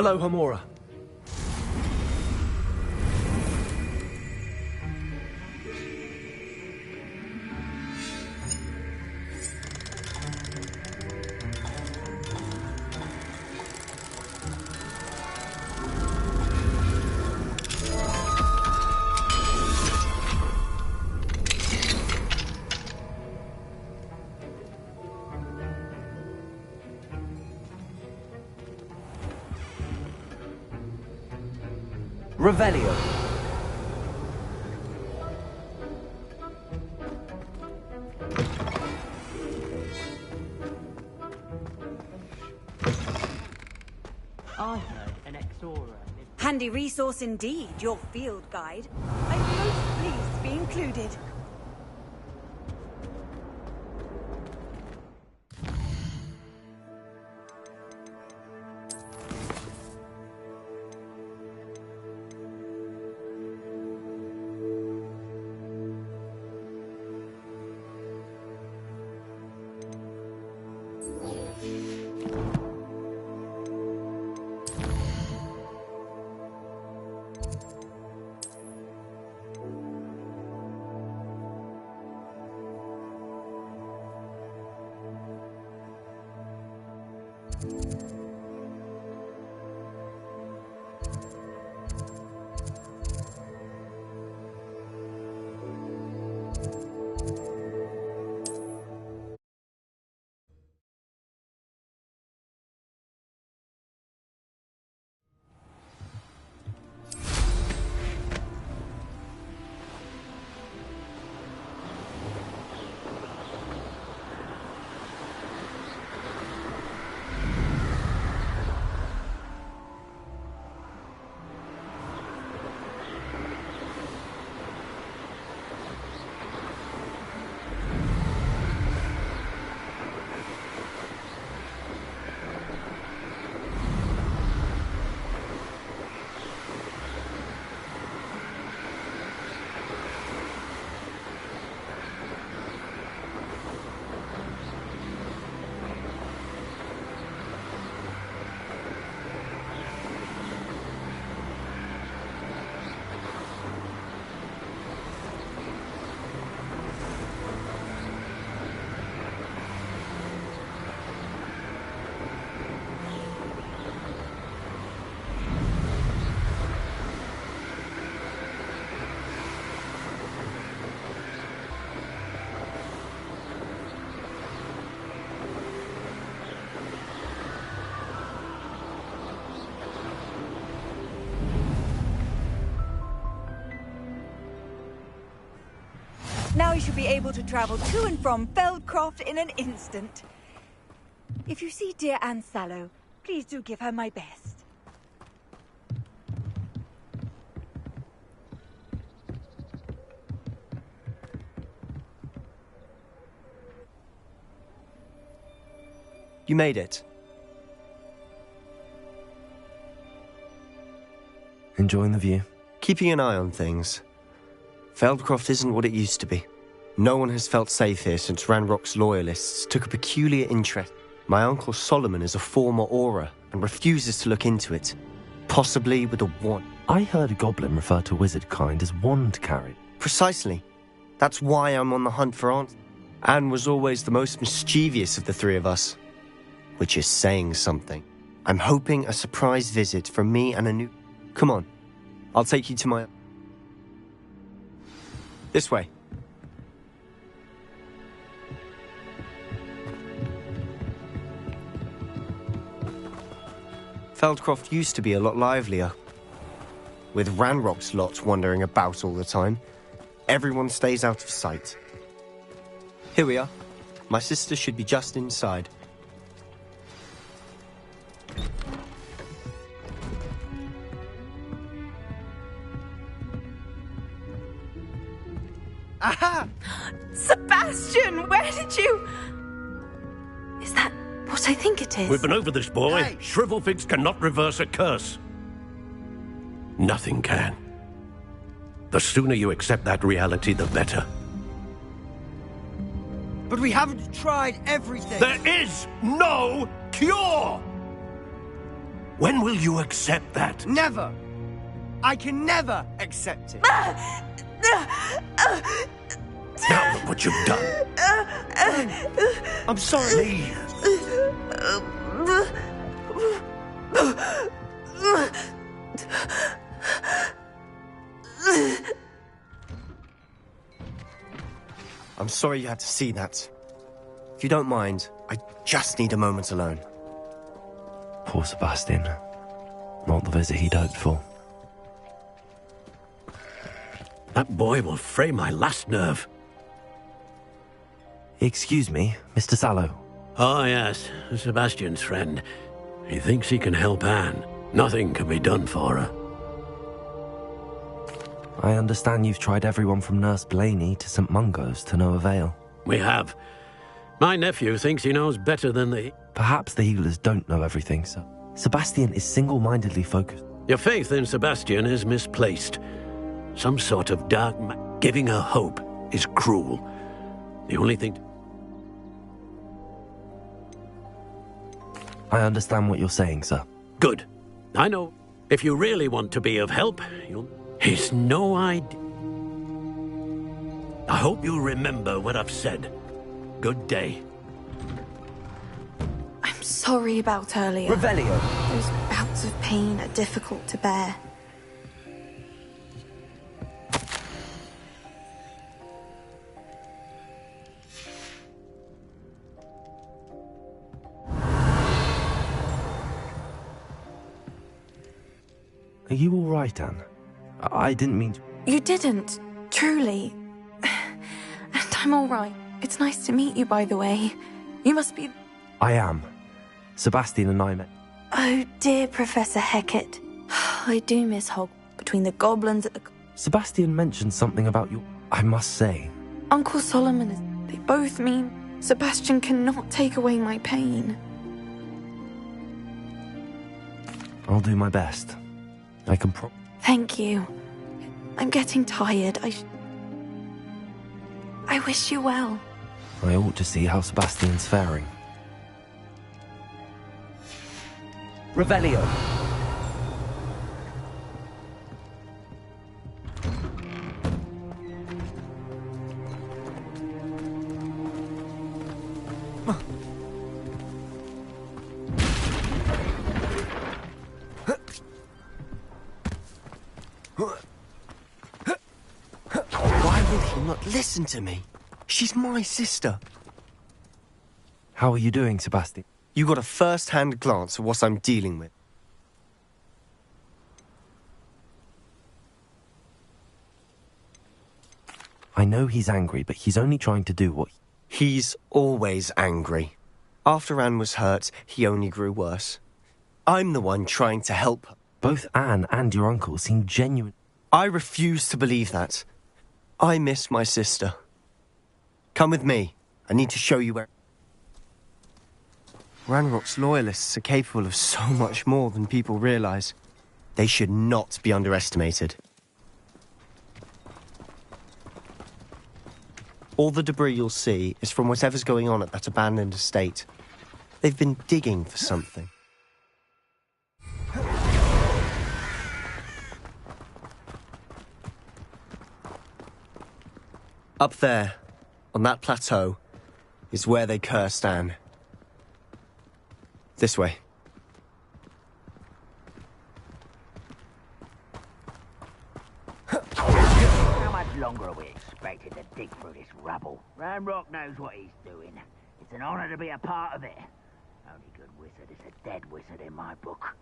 Aloha, Mora. Revelio. I heard an Exora. Handy resource indeed, your field guide. I'm most pleased to be included. Now you should be able to travel to and from Feldcroft in an instant. If you see dear Anne Sallow, please do give her my best. You made it. Enjoying the view? Keeping an eye on things. Feldcroft isn't what it used to be. No one has felt safe here since Ranrock's loyalists took a peculiar interest. My uncle Solomon is a former Aura and refuses to look into it. Possibly with a wand. I heard a goblin refer to wizard kind as wand carried. Precisely. That's why I'm on the hunt for answers. Anne was always the most mischievous of the three of us. Which is saying something. I'm hoping a surprise visit from me and a new... Come on. I'll take you to my... This way. Feldcroft used to be a lot livelier. With Ranrock's lot wandering about all the time, everyone stays out of sight. Here we are. My sister should be just inside. Aha! Sebastian, where did you... Is that what I think it is? We've been over this, boy. Hey. Shrivelfigs cannot reverse a curse. Nothing can. The sooner you accept that reality, the better. But we haven't tried everything. There is no cure! When will you accept that? Never! I can never accept it. Now look what you've done. I'm sorry. Leave. I'm sorry you had to see that. If you don't mind, I just need a moment alone. Poor Sebastian. Not the visit he'd hoped for. That boy will fray my last nerve. Excuse me, Mr. Sallow. Oh, yes, Sebastian's friend. He thinks he can help Anne. Nothing can be done for her. I understand you've tried everyone from Nurse Blaney to St. Mungo's to no avail. We have. My nephew thinks he knows better than the... Perhaps the healers don't know everything, sir. Sebastian is single-mindedly focused. Your faith in Sebastian is misplaced. Some sort of dark... Giving her hope is cruel. The only thing... I understand what you're saying, sir. Good. I know. If you really want to be of help, you'll... It's no idea. I hope you'll remember what I've said. Good day. I'm sorry about earlier. Revelio. Those bouts of pain are difficult to bear. Are you all right, Anne? I didn't mean to... You didn't, truly. And I'm all right. It's nice to meet you, by the way. You must be... I am. Sebastian and I met... Oh, dear Professor Hecat. I do miss Hogwarts. Between the goblins at the... Sebastian mentioned something about you. I must say... Uncle Solomon is... They both mean Sebastian cannot take away my pain. I'll do my best. I can Thank you. I'm getting tired. I wish you well. I ought to see how Sebastian's faring. Revelio. Why will he not listen to me? She's my sister. How are you doing, Sebastian? You got a first-hand glance at what I'm dealing with. I know he's angry, but he's only trying to do what... He's always angry. After Anne was hurt, he only grew worse. I'm the one trying to help her. Both Anne and your uncle seem genuine. I refuse to believe that. I miss my sister. Come with me. I need to show you where... Ranrock's loyalists are capable of so much more than people realize. They should not be underestimated. All the debris you'll see is from whatever's going on at that abandoned estate. They've been digging for something. Up there, on that plateau, is where they cursed Anne. This way. How much longer are we expected to dig through this rubble? Ranrock knows what he's doing. It's an honor to be a part of it. Only good wizard is a dead wizard in my book.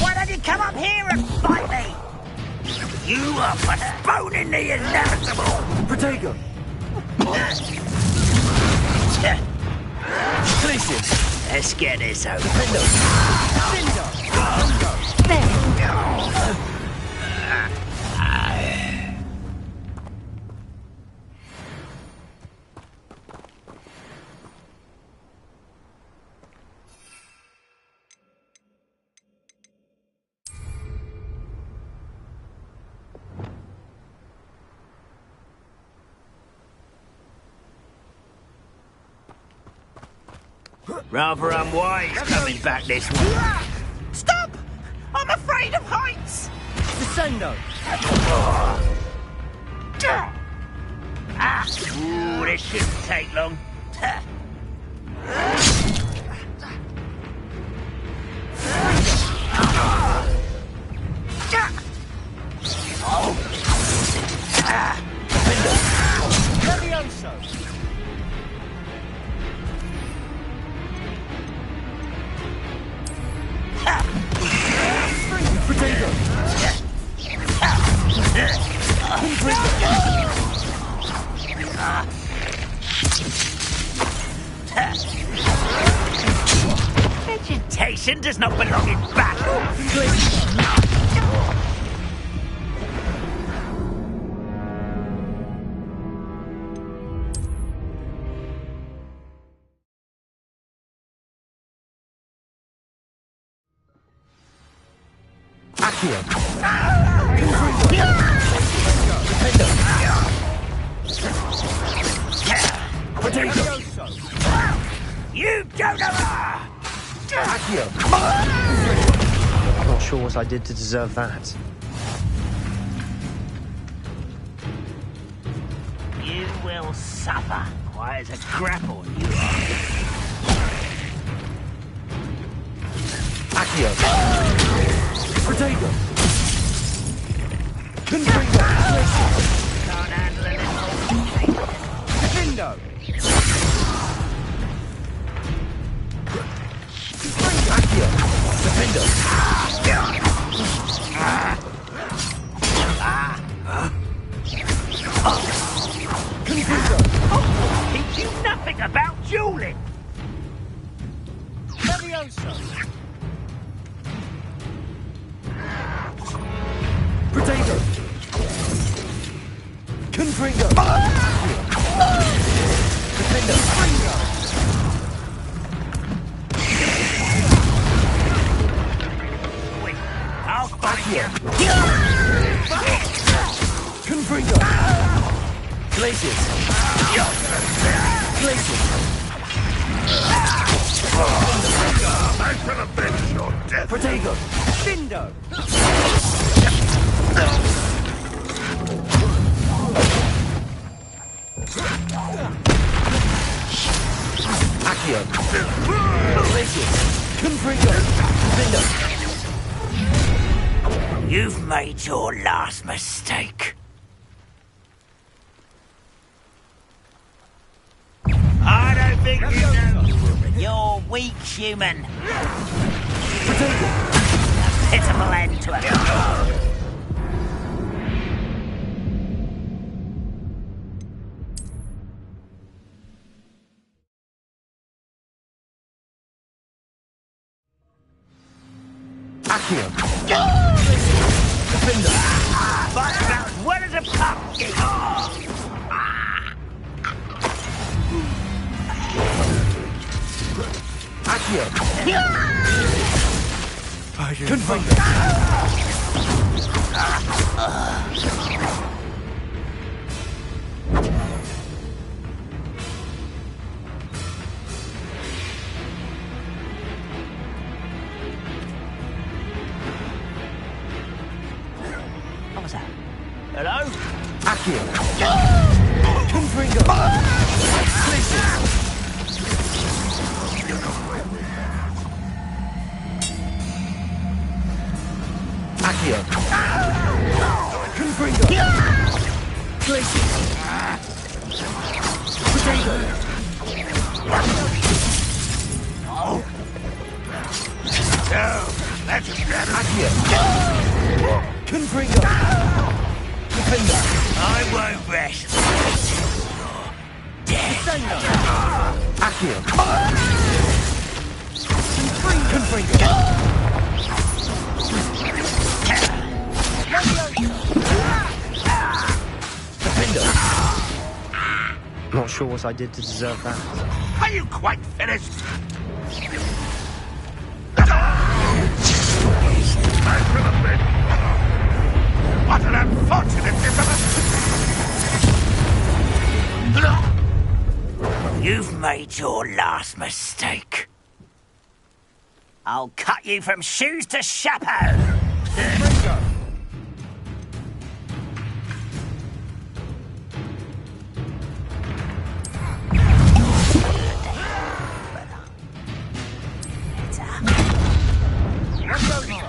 Why don't you come up here and fight me? You are postponing the inevitable! Protego! Places! Let's get this over. Rather unwise coming back this way. Stop! I'm afraid of heights! Descendo! Ooh, this shouldn't take long. Vegetation does not belong in battle. You don't know. I'm not sure what I did to deserve that. You will suffer. Quite as a grapple, you are. Accio! Protego! Confringo! Can't handle it anymore. Defendo! Accio! Defendo! Confringo! Teach you nothing about dueling. Levioso! Protego! Confringo! Defendo! Wait, I'll fight you. Confringo! Glaciers! Glaciers! I shall avenge your death. Protego! Dindo! Accio! Glaciers! Confringo! Defendo! You've made your last mistake. I don't think you know. You're weak, human. A pitiful end to it. Accio! Fight about as well as a pumpkin. Accio! Confringo! What was that? Hello? Accio! Confringo! Glaciers! Accio! Confringo! Glaciers! Protego! Confringo! Defender! I won't rest. Defender! Accio! Confringo! Defender! Not sure what I did to deserve that. Are you quite finished? What an unfortunate incident! You've made your last mistake. I'll cut you from shoes to chapeau.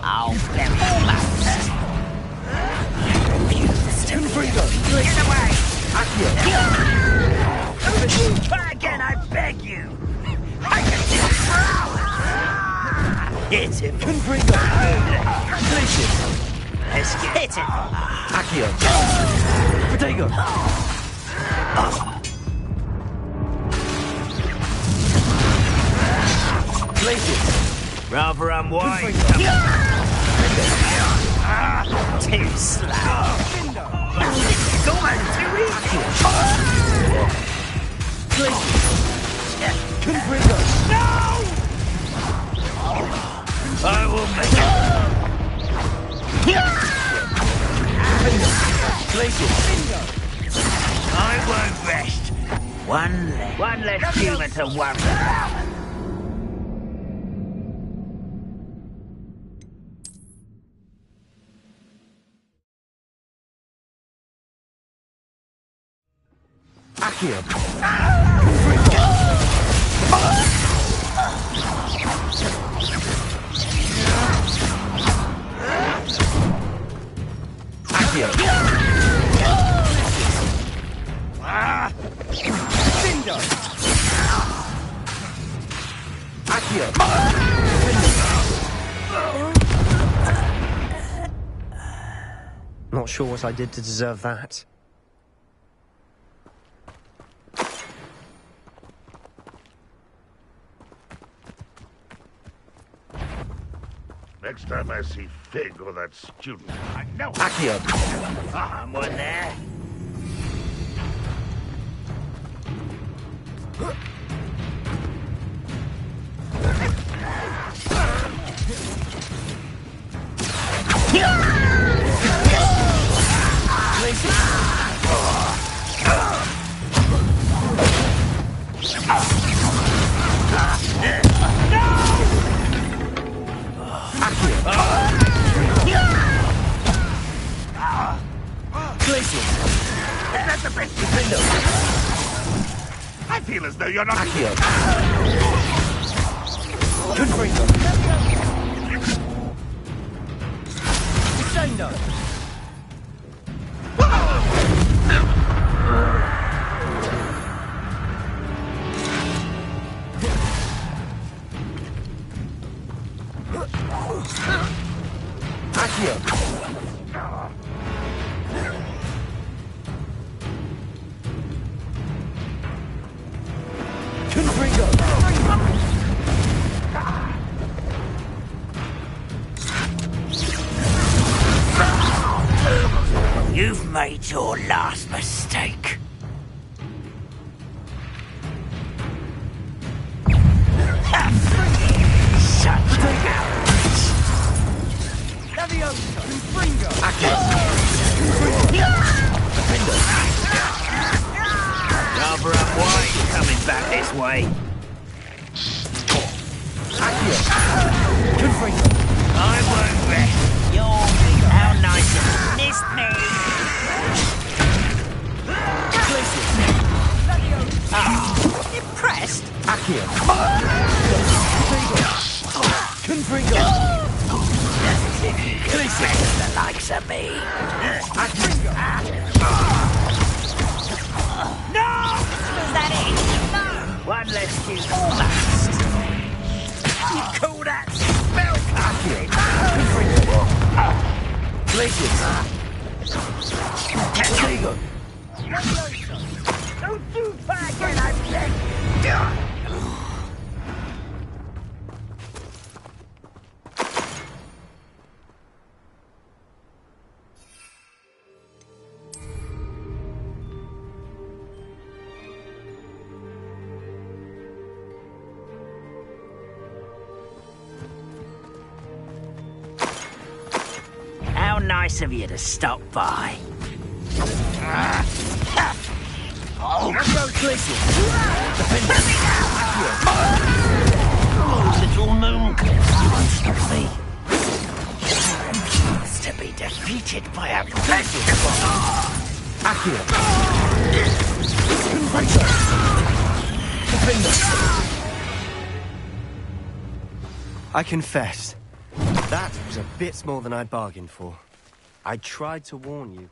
I'll bury you, master. Get away! Try again, I beg you! I can do it! Hit him! Confringo! Glacius! Let's hit him! Accio! Protego! Glacius! Rather unwise. Too slow. It's almost too easy. Confringo! No! I will make it. Glacius! I won't rest. One less human to worry about. Accio! Accio! Cinder! Accio! Not sure what I did to deserve that. Next time I see Fig or that student, I know. Accio! Someone there? Is that the best you can do? I feel as though you're not... Accio! Confringo! Descendo! Accio! Confringo! You've made your last mistake. Such arrogance. Confringo! Accio! Rather unwise coming back this way. Accio! Confringo! I won't rest. How nice of you missed me. Impressed? Accio! Confringo! Impressed the likes of me. Accio! No! Was that it? No! One less kill. Almost. You call that spell casting? There you go. Don't you try again, I said! How nice of you to stop by. Little moon. You won't stop me. Is to be defeated by a vegetable. Accio. Confringo. Confringo. I confess, that was a bit more than I'd bargained for. I tried to warn you.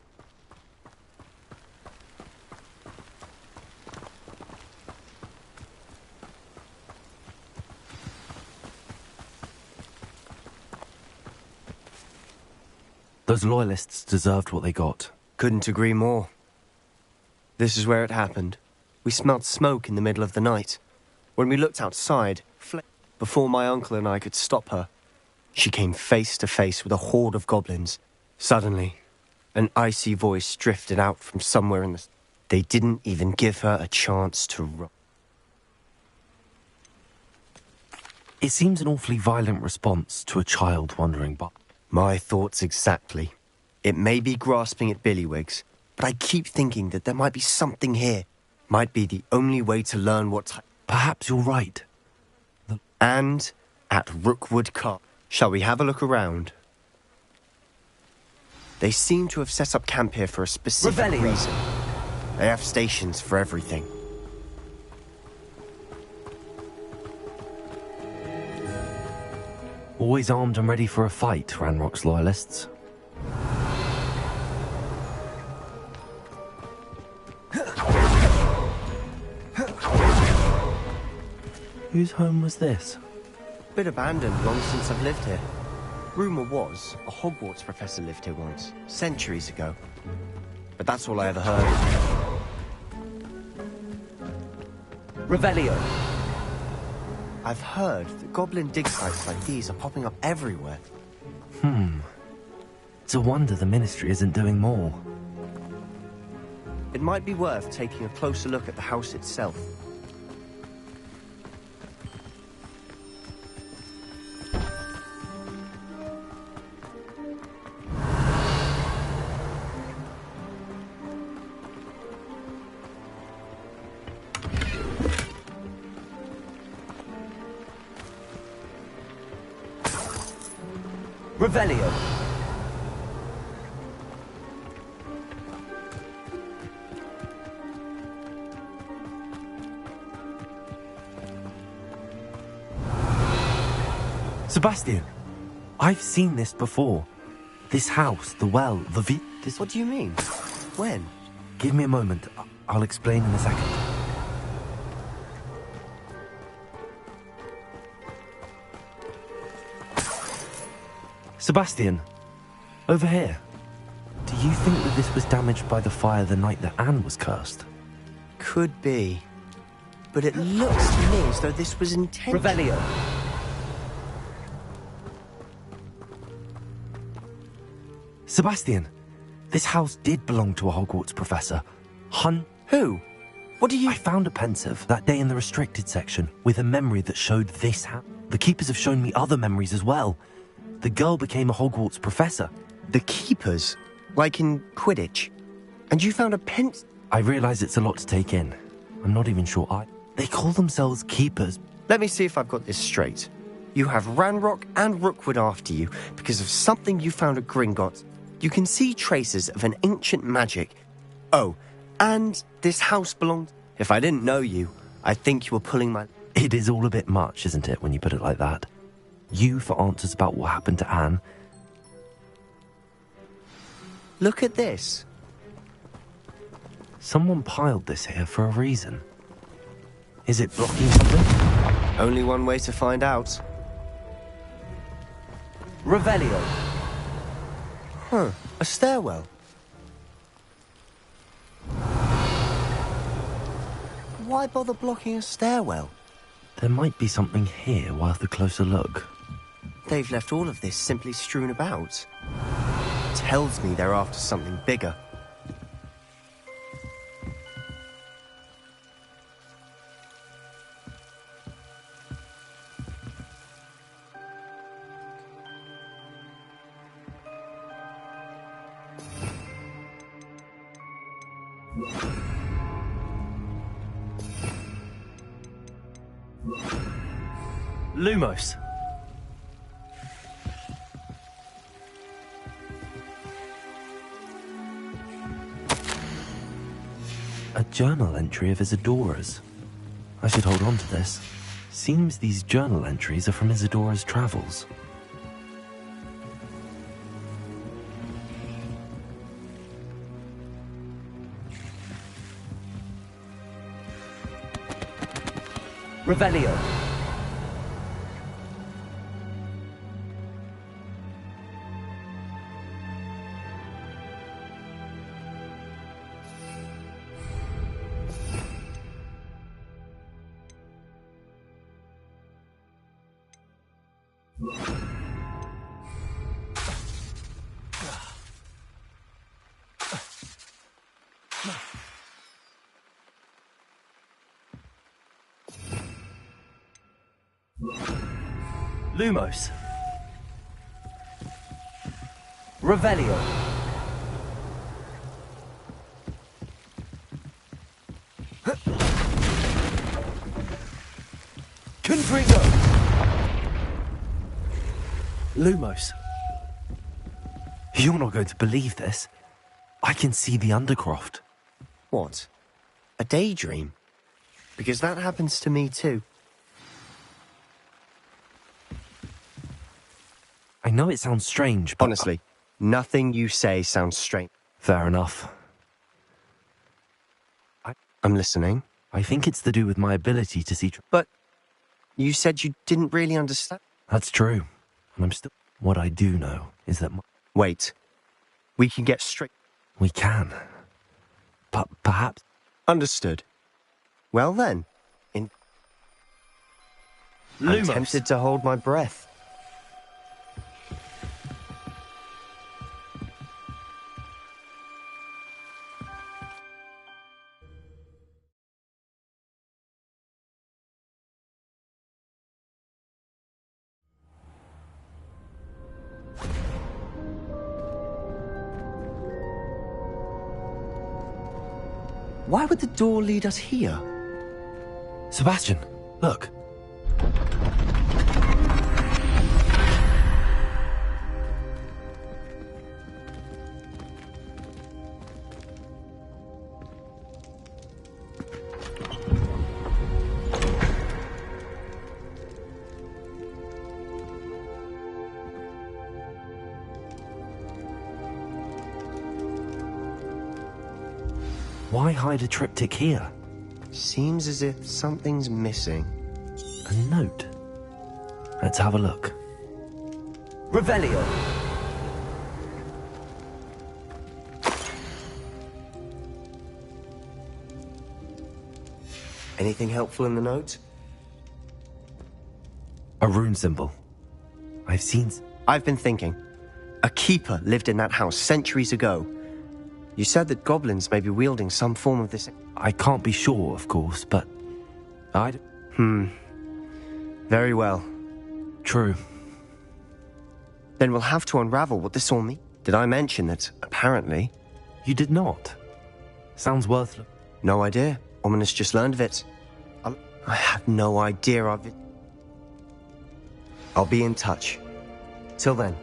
Those loyalists deserved what they got. Couldn't agree more. This is where it happened. We smelled smoke in the middle of the night. When we looked outside, before my uncle and I could stop her, she came face to face with a horde of goblins. Suddenly, an icy voice drifted out from somewhere in the... They didn't even give her a chance to run. It seems an awfully violent response to a child wandering by. My thoughts exactly. It may be grasping at Billywigs, but I keep thinking that there might be something here. Might be the only way to learn what... Perhaps you're right. And at Rookwood Castle. Shall we have a look around? They seem to have set up camp here for a specific reason. They have stations for everything. Always armed and ready for a fight, Ranrock's loyalists. Whose home was this? Bit abandoned long since I've lived here. Rumour was a Hogwarts professor lived here once, centuries ago. But that's all I ever heard. Revelio. I've heard that goblin dig sites like these are popping up everywhere. It's a wonder the Ministry isn't doing more. It might be worth taking a closer look at the house itself. Revelio. Sebastian, I've seen this before. This house, the well, the this... What do you mean? When? Give me a moment. I'll explain in a second. Sebastian, over here. Do you think that this was damaged by the fire the night that Anne was cursed? Could be. But it looks to me as though this was intentional. Revelio. Sebastian, this house did belong to a Hogwarts professor. Who? What do you... I found a pensive that day in the restricted section with a memory that showed this house. The keepers have shown me other memories as well. The girl became a Hogwarts professor. The keepers? Like in Quidditch? And you found a I realise it's a lot to take in. I'm not even sure They call themselves keepers. Let me see if I've got this straight. You have Ranrock and Rookwood after you because of something you found at Gringotts. You can see traces of an ancient magic. Oh, and this house belonged... If I didn't know you, I'd think you were pulling my... It is all a bit much, isn't it, when you put it like that? You for answers about what happened to Anne. Look at this. Someone piled this here for a reason. Is it blocking something? Only one way to find out. Revelio. Huh. A stairwell. Why bother blocking a stairwell? There might be something here worth a closer look. They've left all of this simply strewn about. Tells me they're after something bigger. Lumos! A journal entry of Isadora's. I should hold on to this. Seems these journal entries are from Isadora's travels. Revelio. Lumos! Revelio. Confringo! Lumos. You're not going to believe this. I can see the Undercroft. What? A daydream? Because that happens to me too. I know it sounds strange, but... Honestly, nothing you say sounds strange. Fair enough. I'm listening. I think it's to do with my ability to see... But you said you didn't really understand. That's true. And I'm still... What I do know is that... Wait. We can get straight... We can. But perhaps... Understood. Well then. I'm Lumos. tempted to hold my breath. Why would the door lead us here? Sebastian, look. Why hide a triptych here? Seems as if something's missing. A note. Let's have a look. Revelio. Anything helpful in the note? A rune symbol. I've been thinking. A keeper lived in that house centuries ago. You said that goblins may be wielding some form of this... I can't be sure, of course, but... Very well. True. Then we'll have to unravel what this all means. Did I mention that, apparently... You did not. Sounds worthless. No idea. Ominous just learned of it. I have no idea of it. I'll be in touch. Till then.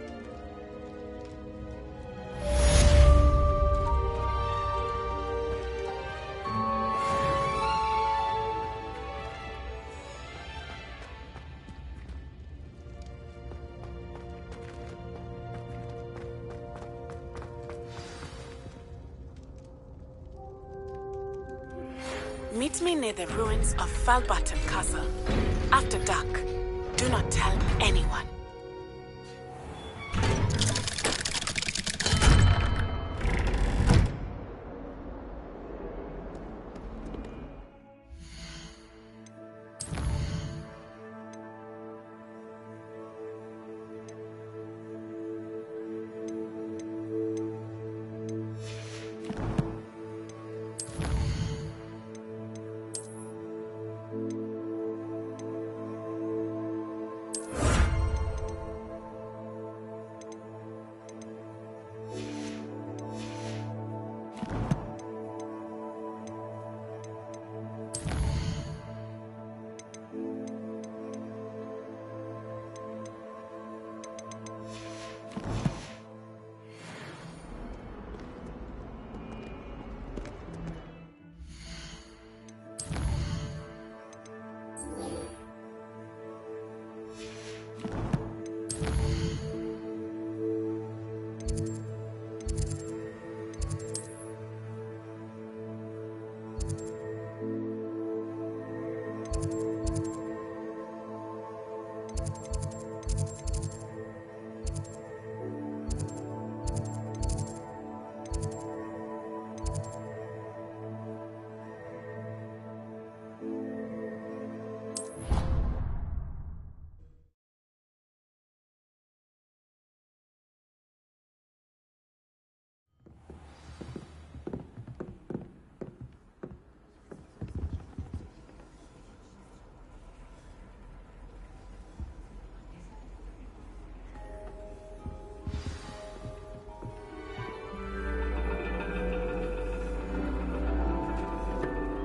Meet me near the ruins of Falbaton Castle. After dark. Do not tell anyone.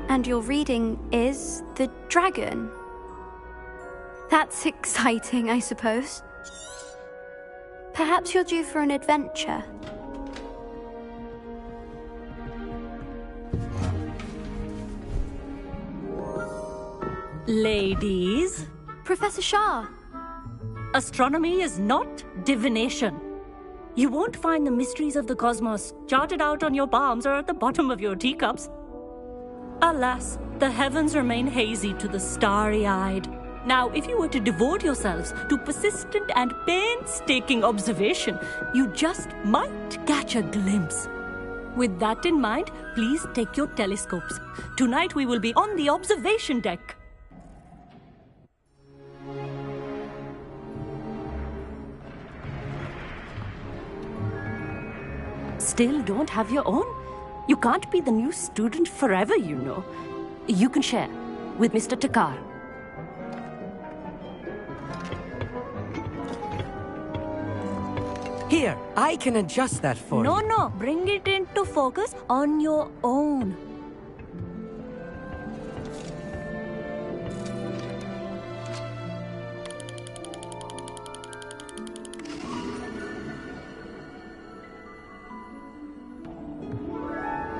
And your reading is The Dragon. That's exciting, I suppose. Perhaps you're due for an adventure. Ladies. Professor Shah. Astronomy is not divination. You won't find the mysteries of the cosmos charted out on your palms or at the bottom of your teacups. Alas, the heavens remain hazy to the starry-eyed. Now, if you were to devote yourselves to persistent and painstaking observation, you just might catch a glimpse. With that in mind, please take your telescopes. Tonight we will be on the observation deck. Still don't have your own? You can't be the new student forever, you know. You can share with Mr. Takar. Here, I can adjust that for you. No, bring it into focus on your own.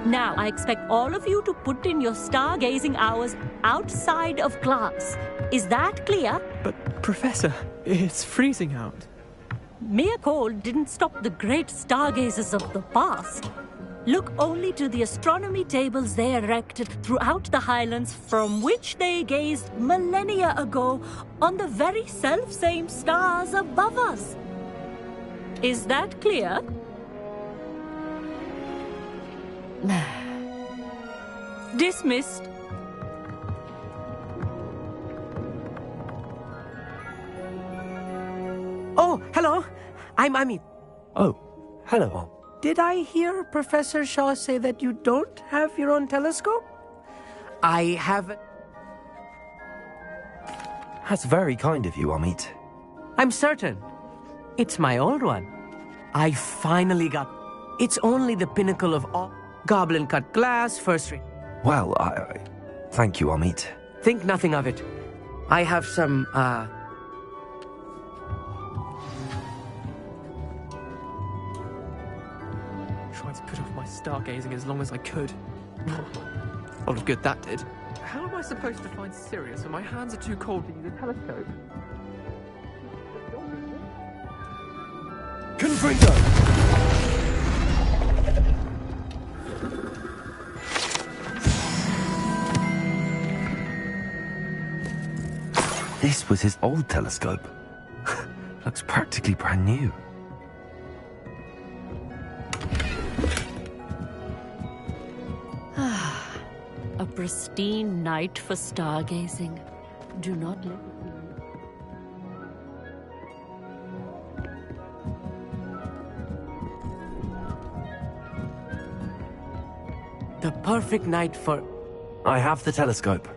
Now, I expect all of you to put in your stargazing hours outside of class. Is that clear? But, Professor, it's freezing out. Mere cold didn't stop the great stargazers of the past. Look only to the astronomy tables they erected throughout the highlands from which they gazed millennia ago on the very self-same stars above us. Is that clear? Dismissed. Oh, hello. I'm Amit. Oh, hello. Did I hear Professor Shaw say that you don't have your own telescope? I have... That's very kind of you, Amit. I'm certain. It's my old one. I finally got... It's only the pinnacle of all. Goblin-cut glass, first rate. Well, I thank you, Amit. Think nothing of it. I have some, Trying to put off my stargazing as long as I could. A lot of good that did. How am I supposed to find Sirius when my hands are too cold to use a telescope? Confringo! This was his old telescope. Looks practically brand new. A pristine night for stargazing. Do not let it be. The perfect night for... I have the telescope.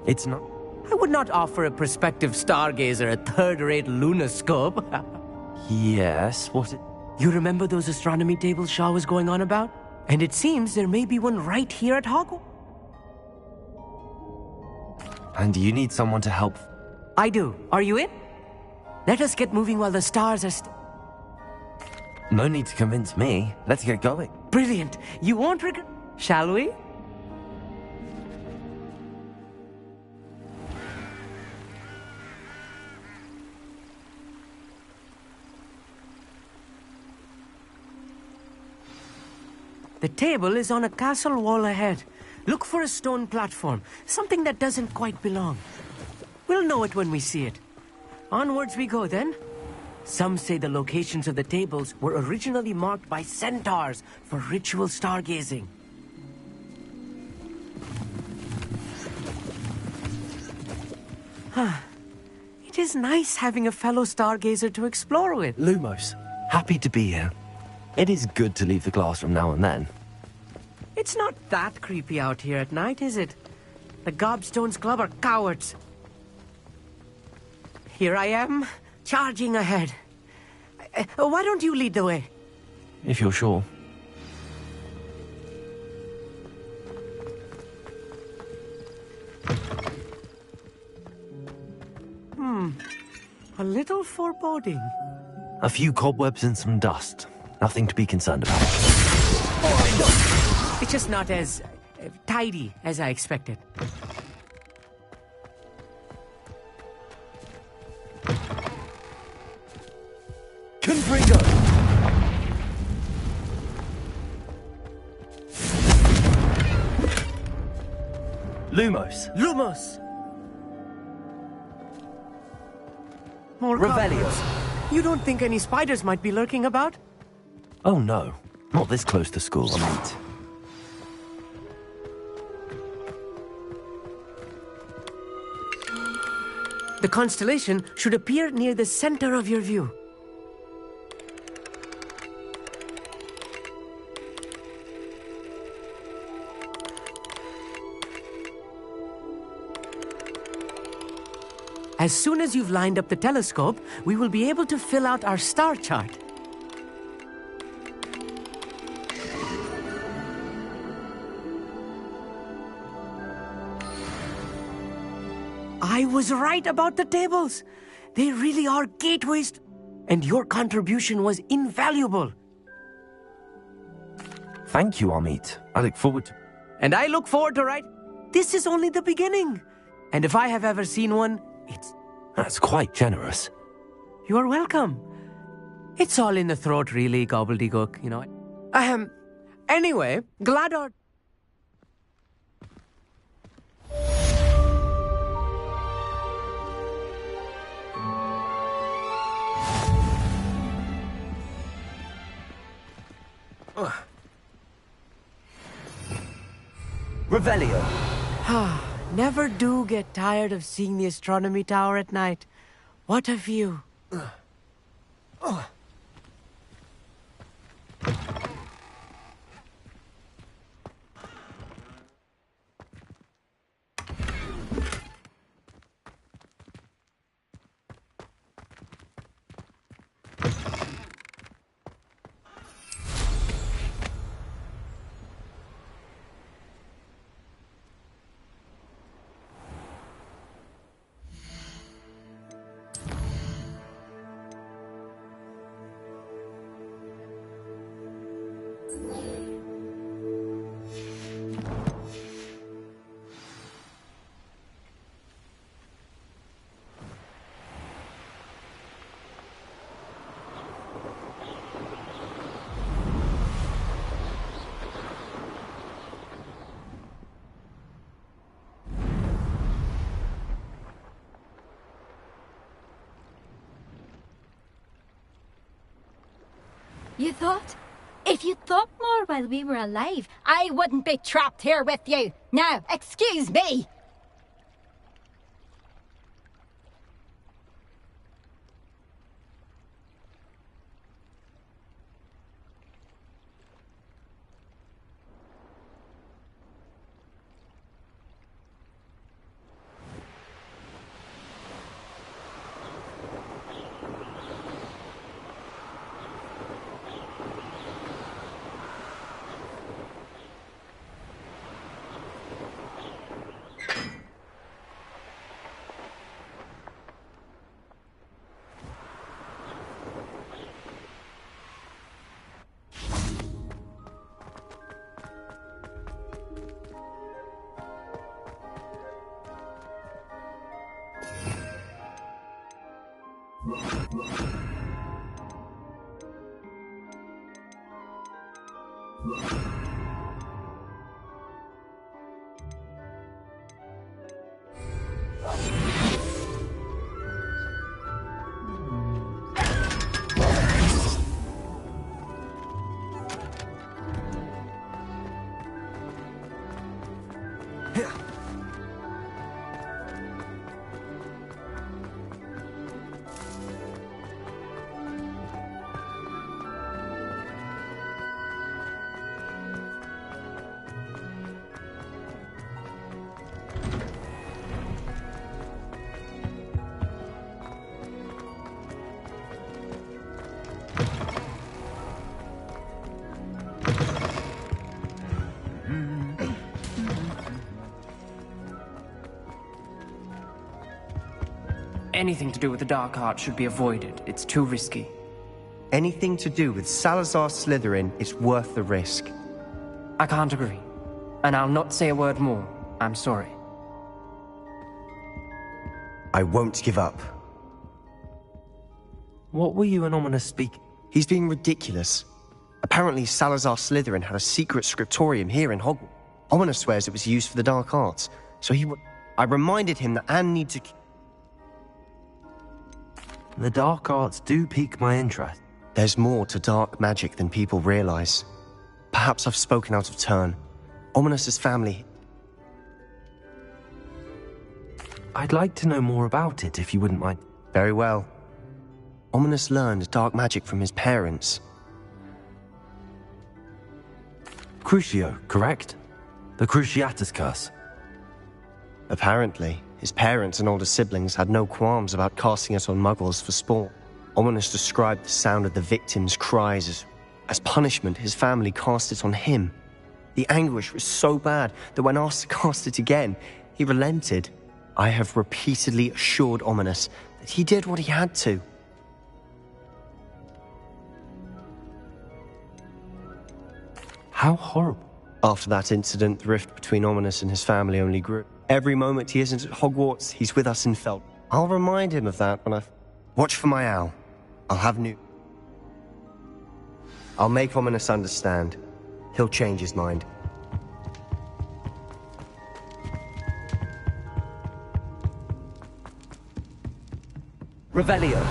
It's not... I would not offer a prospective stargazer a third-rate lunoscope. Yes, what it... You remember those astronomy tables Shaw was going on about? And it seems there may be one right here at Hogwarts. And you need someone to help. I do. Are you in? Let us get moving while the stars are No need to convince me. Let's get going. Brilliant. You won't regret. Shall we? The table is on a castle wall ahead. Look for a stone platform, something that doesn't quite belong. We'll know it when we see it. Onwards we go then. Some say the locations of the tables were originally marked by centaurs for ritual stargazing. It is nice having a fellow stargazer to explore with. Lumos, happy to be here. It is good to leave the classroom now and then. It's not that creepy out here at night, is it? The Gobstones Club are cowards. Here I am, charging ahead. Why don't you lead the way? If you're sure. A little foreboding. A few cobwebs and some dust. Nothing to be concerned about. It's just not as tidy as I expected. Confringo! Lumos. Lumos! More Revelio. cobwebs. You don't think any spiders might be lurking about? Oh no, not this close to school, mate. The constellation should appear near the center of your view. As soon as you've lined up the telescope, we will be able to fill out our star chart. I was right about the tables. They really are gateways, and your contribution was invaluable. Thank you, Amit. I look forward to... And I look forward to This is only the beginning. And if I have ever seen one, it's... That's quite generous. You are welcome. It's all in the throat, really, gobbledygook, you know. Anyway, glad our... Revelio. Never do get tired of seeing the astronomy tower at night. What a view. You thought? If you'd thought more while we were alive, I wouldn't be trapped here with you. Now, excuse me. Anything to do with the dark art should be avoided. It's too risky. Anything to do with Salazar Slytherin is worth the risk. I can't agree. And I'll not say a word more. I'm sorry. I won't give up. What were you and Ominous speaking? He's being ridiculous. Apparently Salazar Slytherin had a secret scriptorium here in Hogwarts. Ominous swears it was used for the dark arts, so I reminded him that Anne needs to... The dark arts do pique my interest. There's more to dark magic than people realize. Perhaps I've spoken out of turn. Ominous's family... I'd like to know more about it, if you wouldn't mind. Very well. Ominous learned dark magic from his parents. Crucio, correct? The Cruciatus curse. Apparently, his parents and older siblings had no qualms about casting it on muggles for sport. Ominous described the sound of the victims' cries as punishment. His family cast it on him. The anguish was so bad that when asked to cast it again, he relented. I have repeatedly assured Ominous that he did what he had to. How horrible. After that incident, the rift between Ominous and his family only grew. Every moment he isn't at Hogwarts, he's with us in Felt. I'll remind him of that when I... Watch for my owl. I'll make Ominous understand. He'll change his mind. Revelio.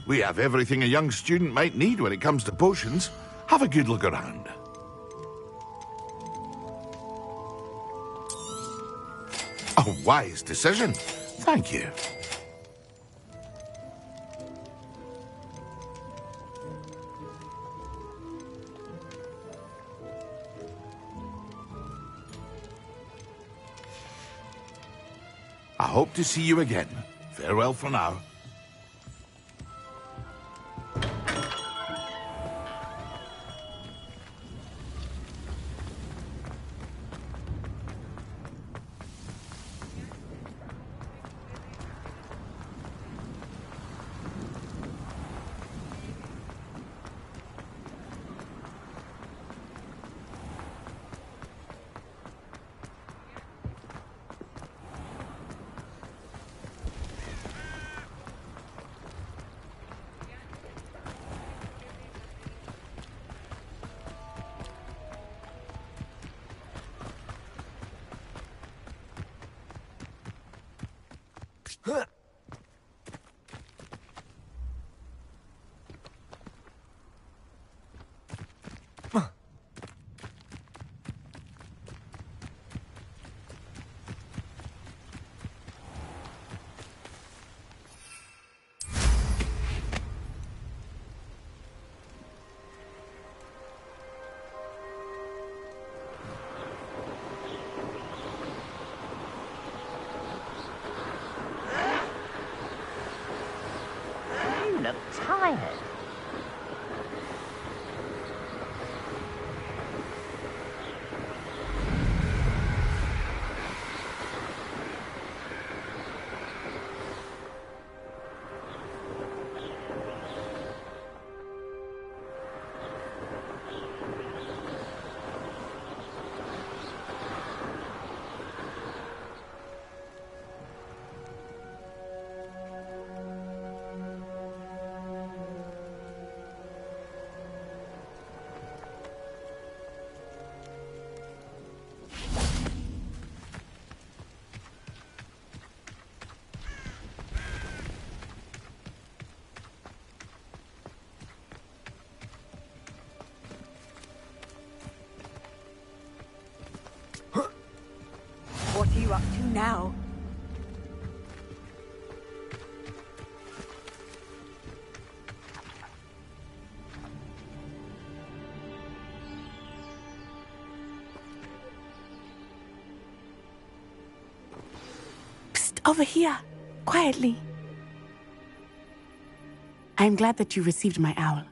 We have everything a young student might need when it comes to potions. Have a good look around. A wise decision. Thank you. I hope to see you again. Farewell for now. Look tired. What are you up to now? Psst, over here. Quietly. I'm glad that you received my owl.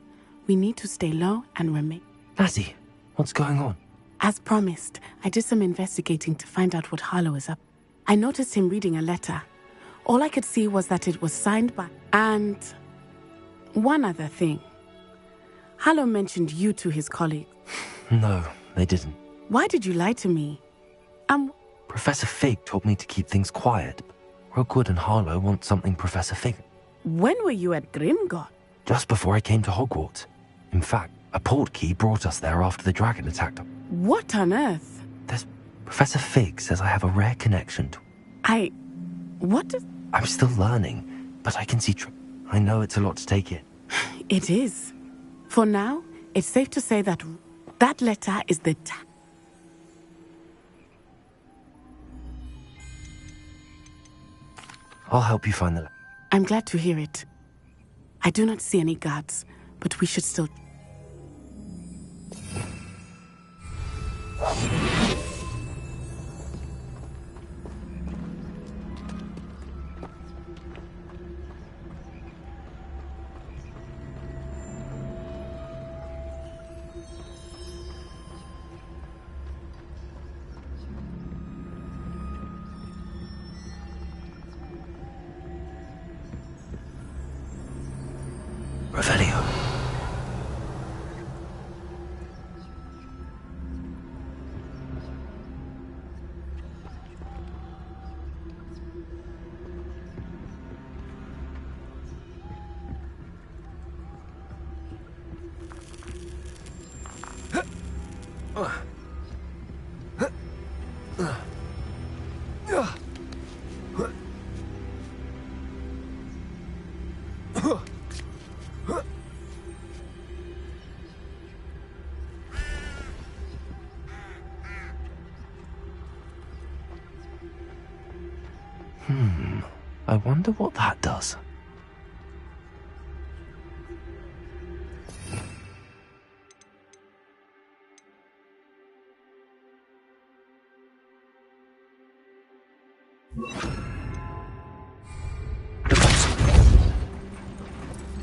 We need to stay low and remain. Lassie, what's going on? As promised, I did some investigating to find out what Harlow is up. I noticed him reading a letter. All I could see was that it was signed by... And... one other thing. Harlow mentioned you to his colleague. No, they didn't. Why did you lie to me? Professor Fig told me to keep things quiet. Rookwood and Harlow want something Professor Fig. When were you at Grimgott? Just before I came to Hogwarts. In fact, a portkey brought us there after the dragon attacked them. What on earth? Professor Fig says I have a rare connection to... What does... I'm still learning, but I can see... I know it's a lot to take in. It is. For now, it's safe to say that that letter is the... I'll help you find the letter. I'm glad to hear it. I do not see any guards, but we should still... Revelio. Wonder what that does.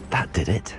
That did it.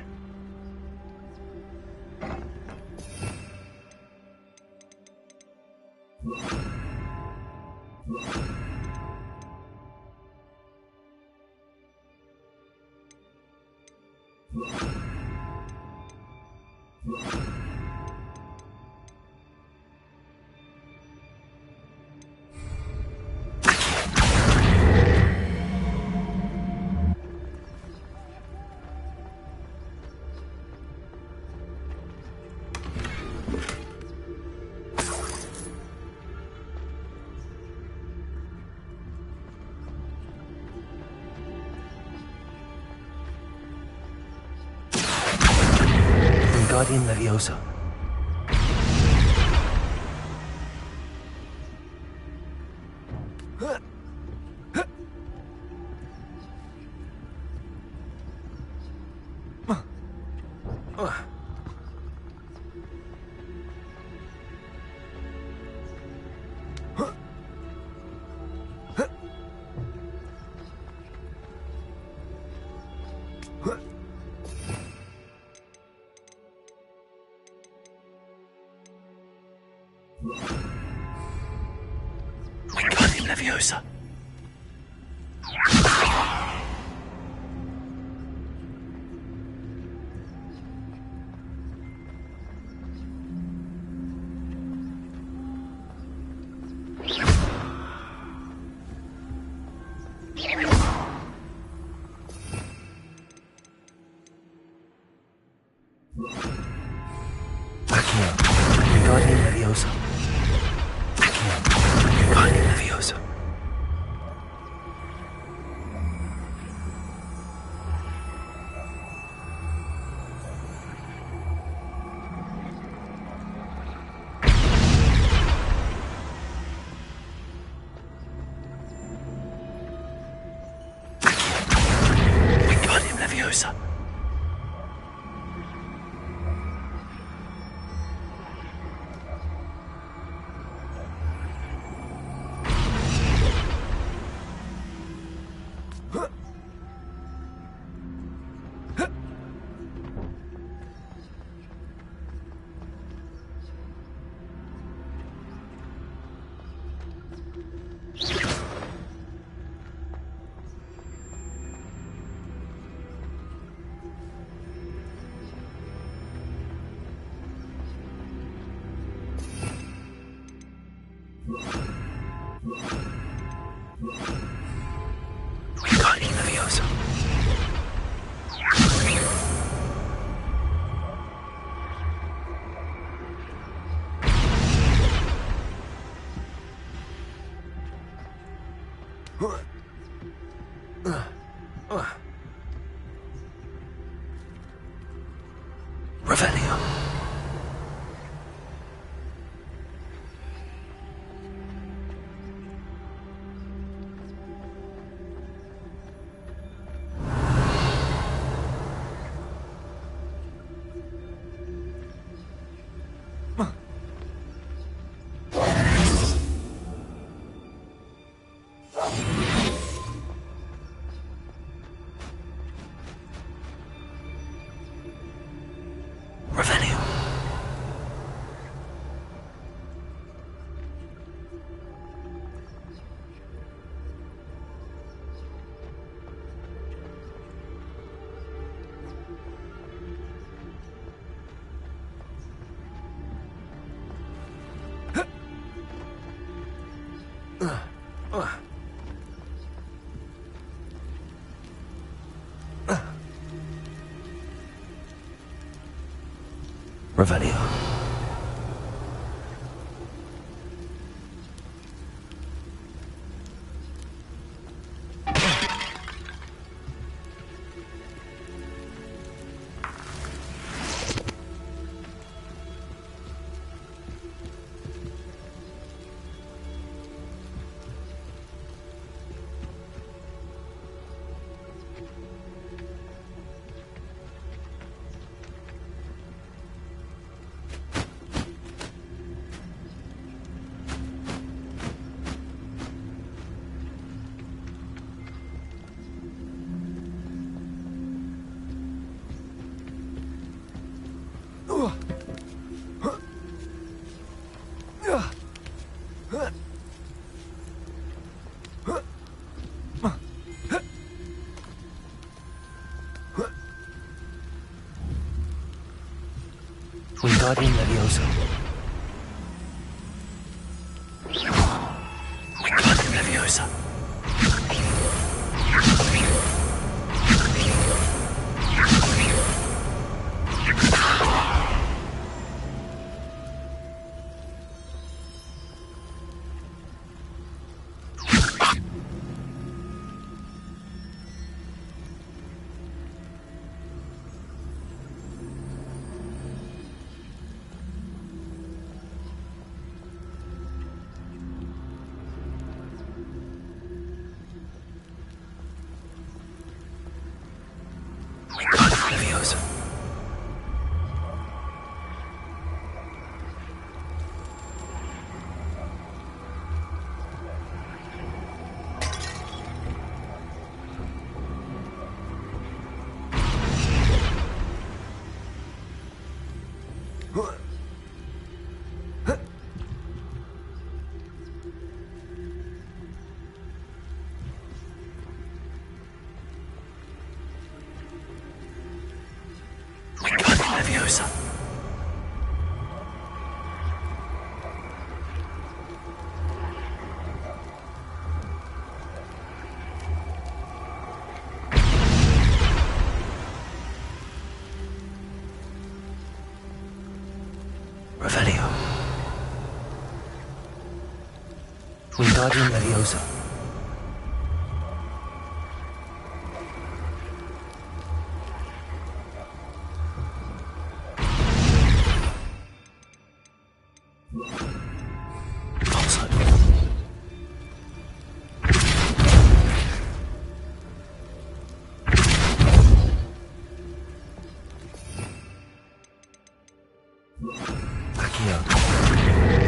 Guardian Leviosa. Wingardium Leviosa. Wingardium Leviosa. Wingardium Leviosa. Wingardium Leviosa. Wingardium Leviosa. Revelio. Revelio. Revelio. Wingardium Leviosa. Wingardium Leviosa. Leviosa. Revelio. Wingardium Leviosa.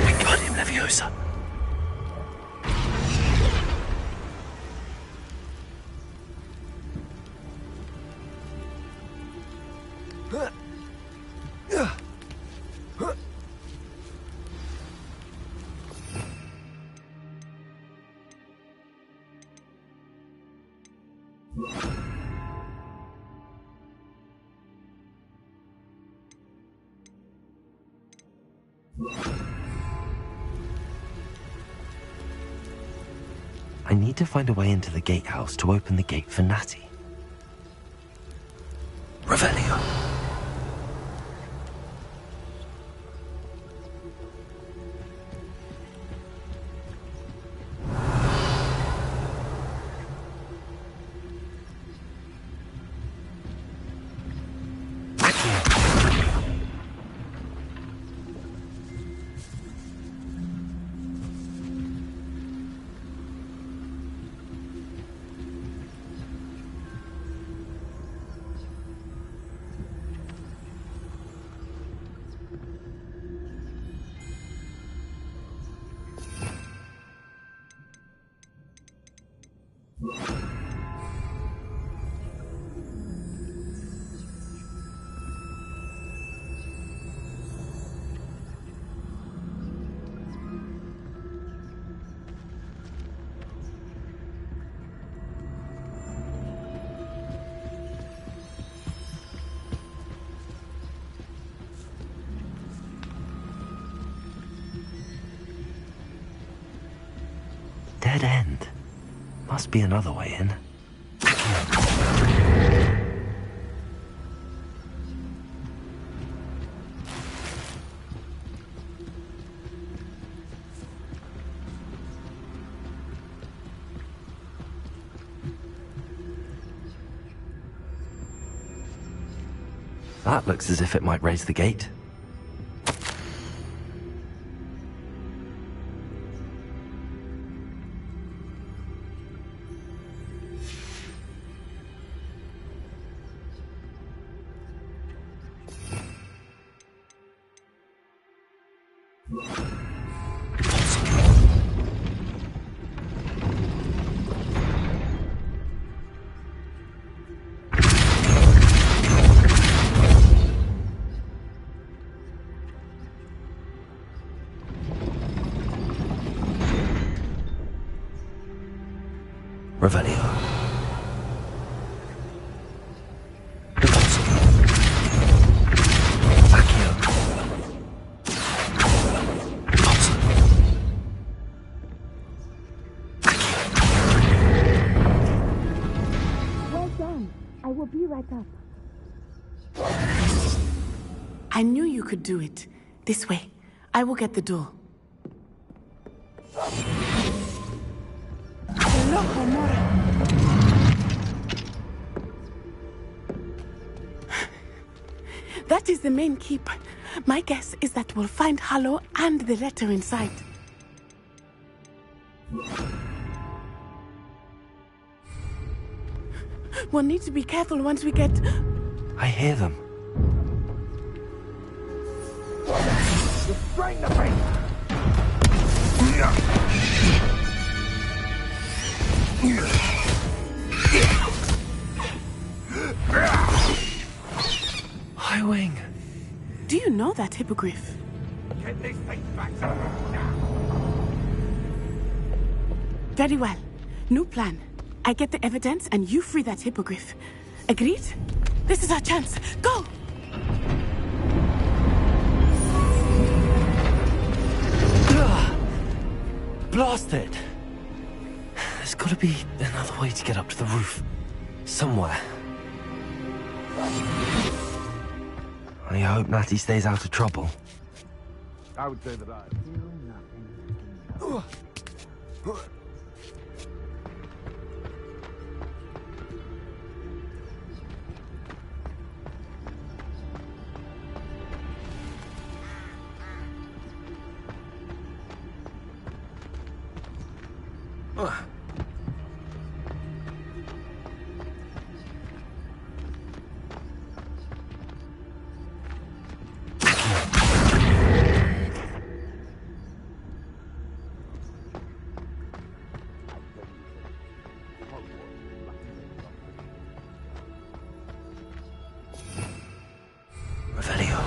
Wingardium Leviosa. I need to find a way into the gatehouse to open the gate for Natty. Revelio. Dead end. Must be another way in. That looks as if it might raise the gate. Revelio. Well done. I will be right up. I knew you could do it. This way. I will get the door. Loco, Mora. That is the main keep. My guess is that we'll find Hallow and the letter inside. We'll need to be careful once we get... I hear them. Restrain the beast! High Wing. Do you know that hippogriff? Get this thing back to me now! Very well. New plan. I get the evidence and you free that hippogriff. Agreed? This is our chance. Go! Blast it! There's gotta be another way to get up to the roof. Somewhere. I hope Natty stays out of trouble. I would say that I feel nothing. Revelio.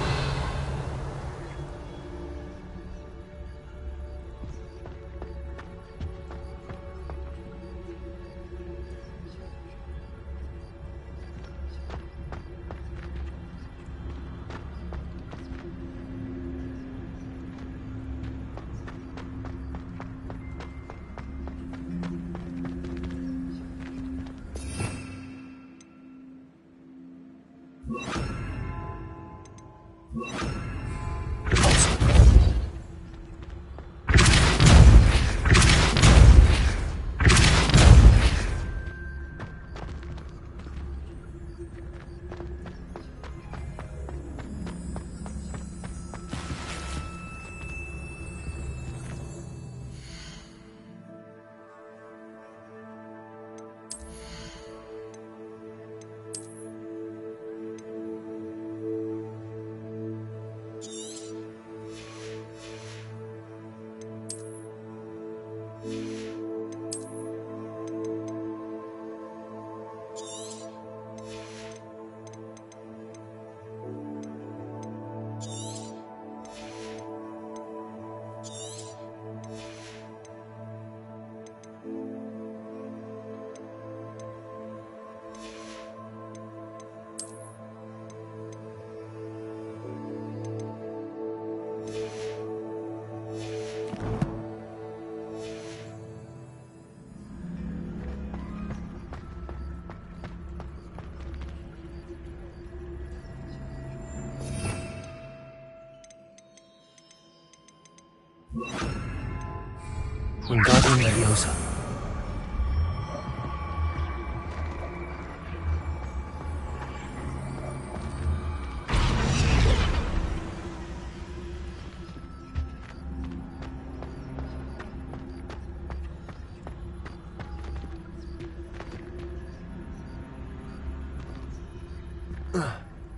Wingardium Leviosa.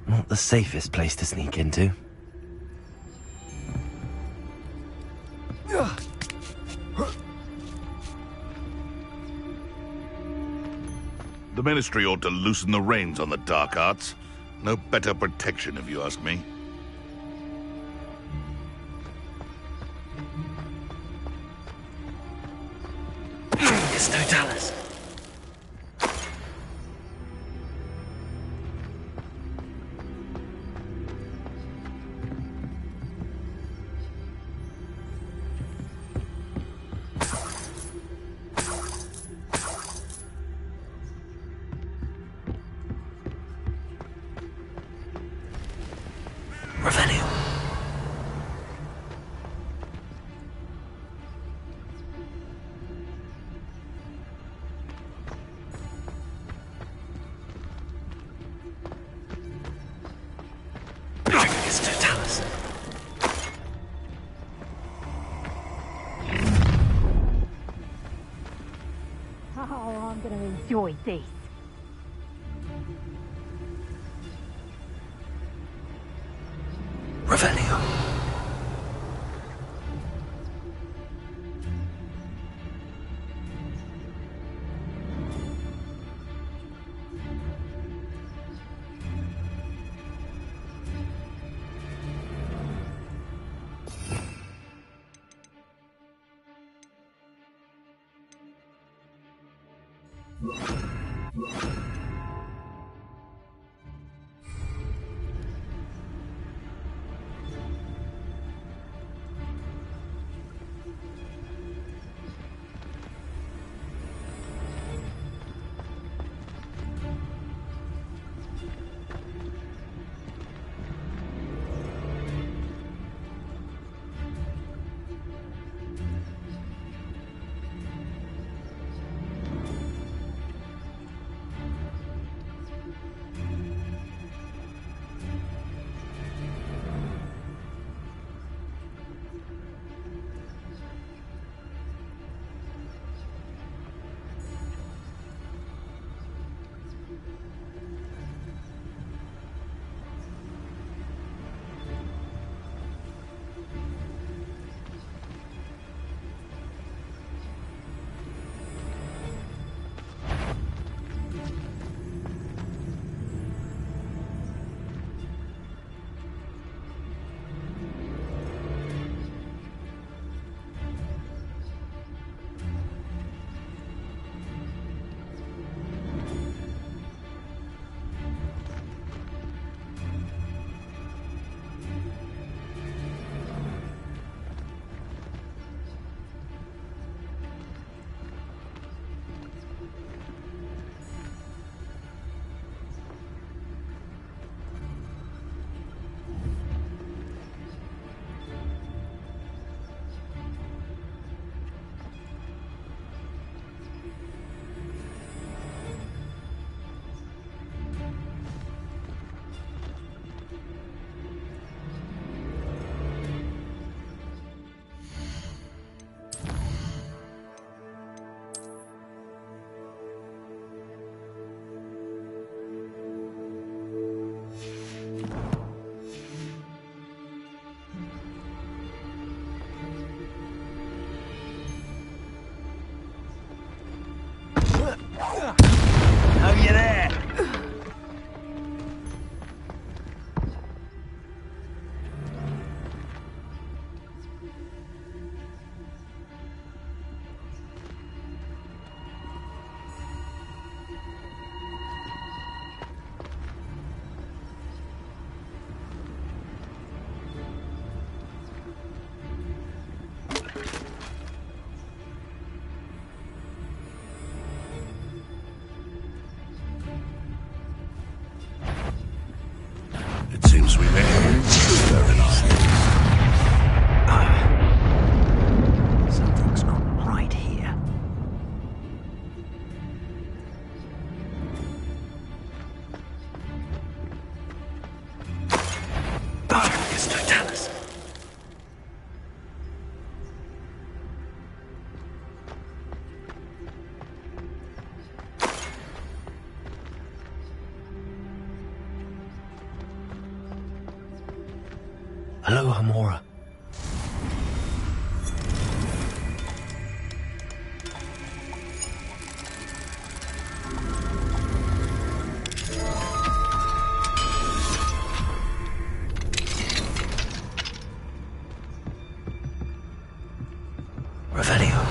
Not the safest place to sneak into. The Ministry ought to loosen the reins on the dark arts. No better protection, if you ask me. It's Totalis. enjoy this. Revelio. Oh, you there? It seems we may have. Fair enough. Something's not right here. It's Totalis. Hello, Hamora. Revelio.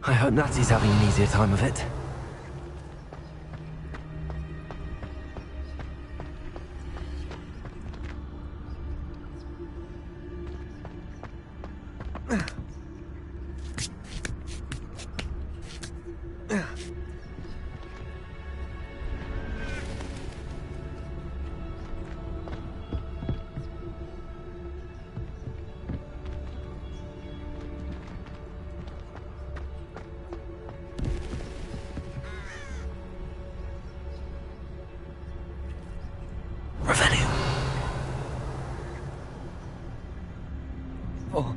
I hope Natty's having an easier time of it. Oh.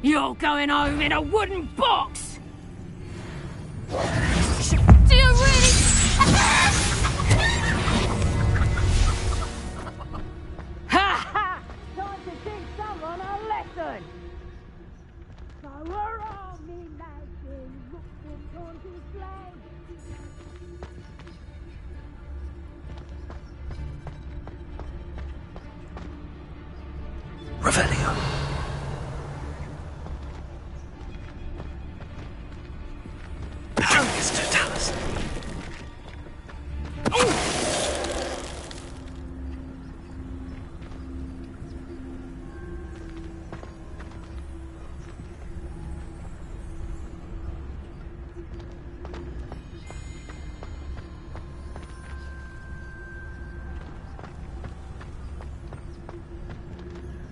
You're going home in a wooden box! Do you really? Ha ha! Time to teach someone a lesson! So we're all me lads in Rookwood County flag. Revelio. Petronius Totalis.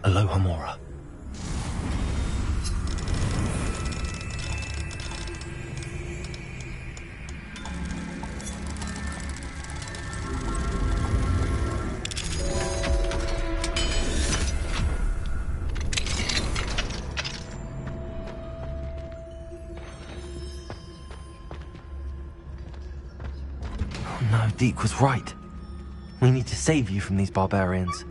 Aloha Mora. Oh no, Deke was right. We need to save you from these barbarians.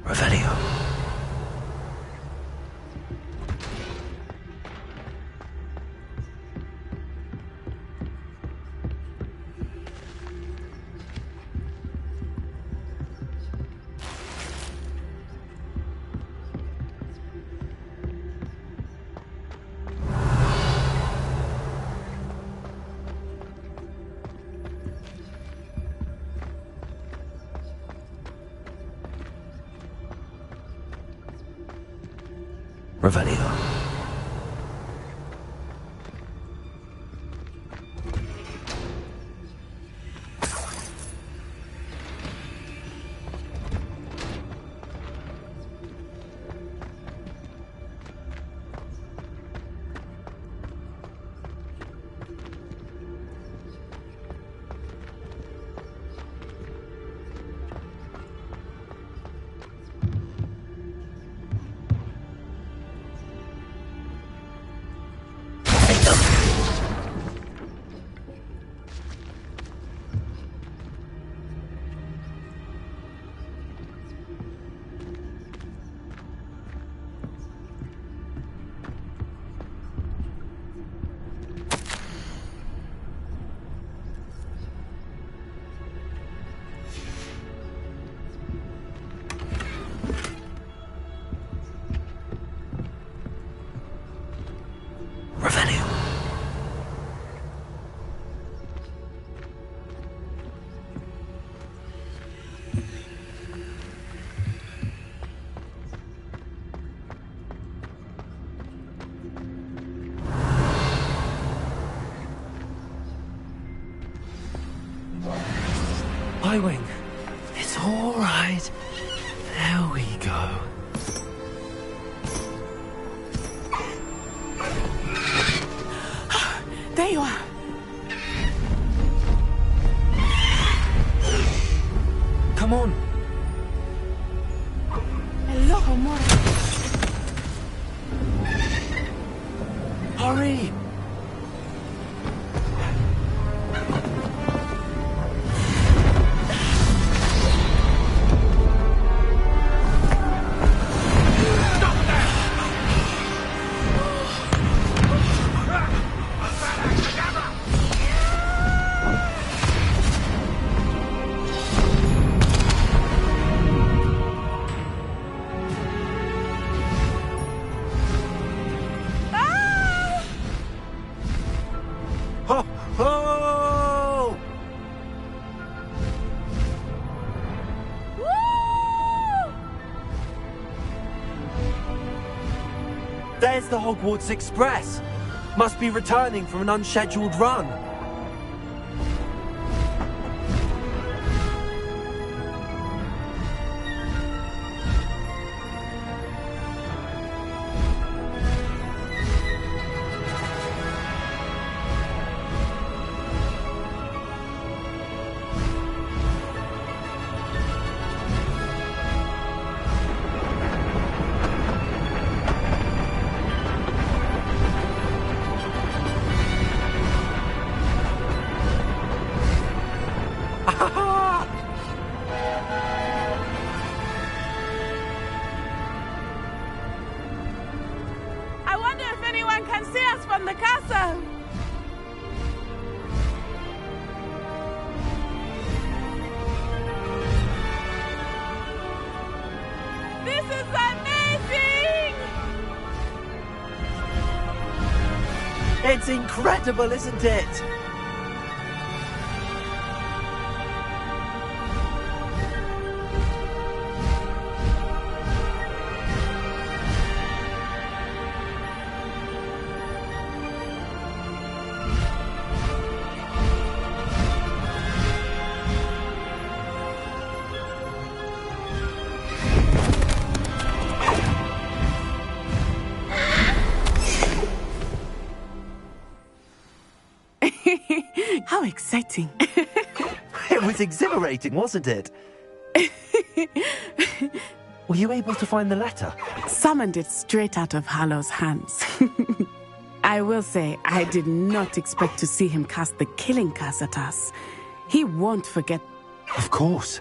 Revelio. Revelio. Highwing. It's all right. There we go. There you are. Come on. Hello, amor. Hurry! Ho! Ho! There's the Hogwarts Express. Must be returning from an unscheduled run. I wonder if anyone can see us from the castle. This is amazing! It's incredible, isn't it? How exciting. It was exhilarating, wasn't it? Were you able to find the letter? Summoned it straight out of Harlow's hands. I will say, I did not expect to see him cast the killing curse at us. He won't forget. Of course.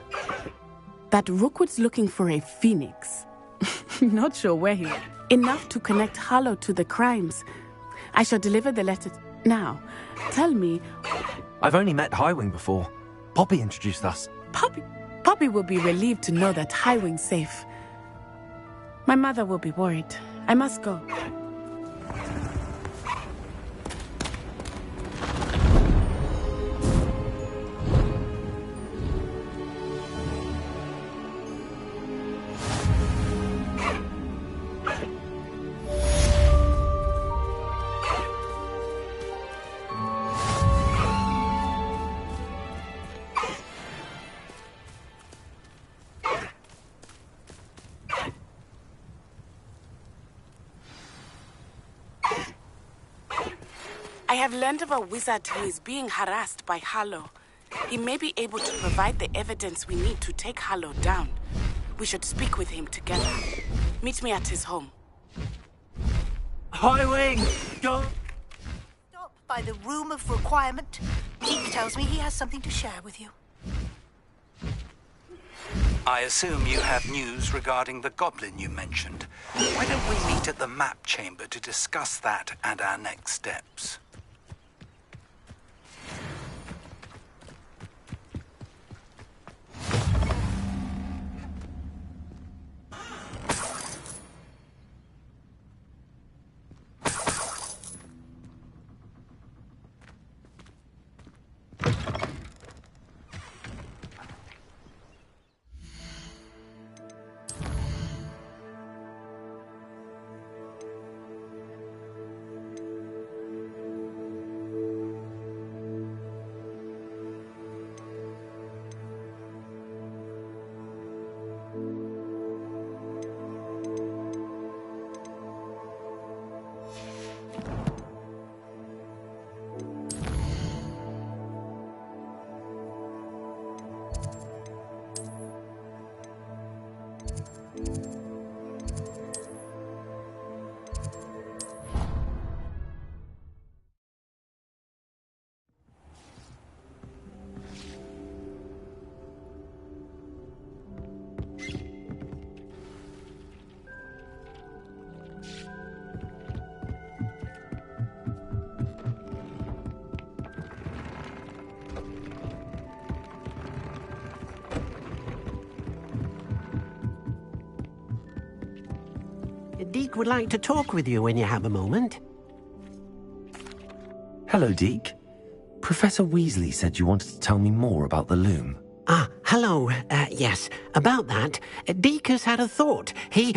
That Rookwood's looking for a phoenix. Not sure where he is. Enough to connect Harlow to the crimes. I shall deliver the letter now. Tell me... I've only met Highwing before. Poppy introduced us. Poppy will be relieved to know that Highwing's safe. My mother will be worried. I must go. I have learned of a wizard who is being harassed by Harlow. He may be able to provide the evidence we need to take Harlow down. We should speak with him together. Meet me at his home. Highwing! Go! Stop by the room of requirement. Deke tells me he has something to share with you. I assume you have news regarding the goblin you mentioned. Why don't we meet at the map chamber to discuss that and our next steps? Deke would like to talk with you when you have a moment. Hello, Deke. Professor Weasley said you wanted to tell me more about the loom. Ah, hello. Yes, about that. Deke has had a thought. He...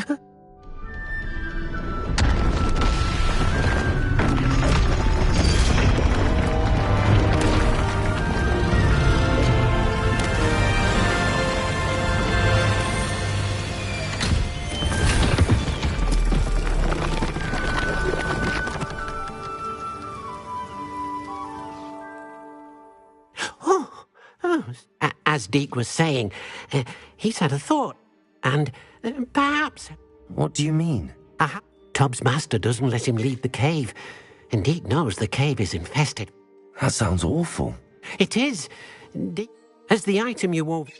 As Deke was saying, he's had a thought, and perhaps... What do you mean? Tubbs' master doesn't let him leave the cave, and Deke knows the cave is infested. That sounds awful. It is. As the item you wove...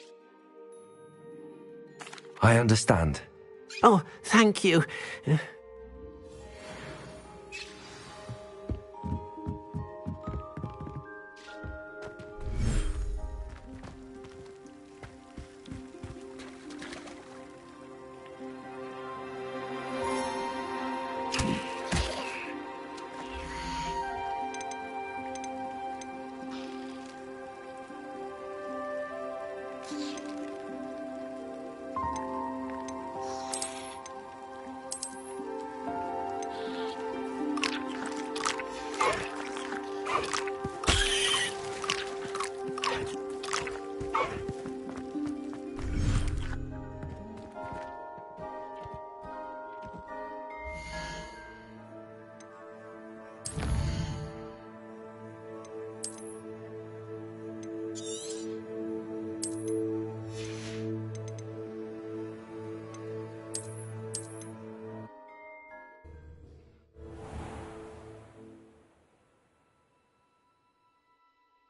I understand. Oh, thank you.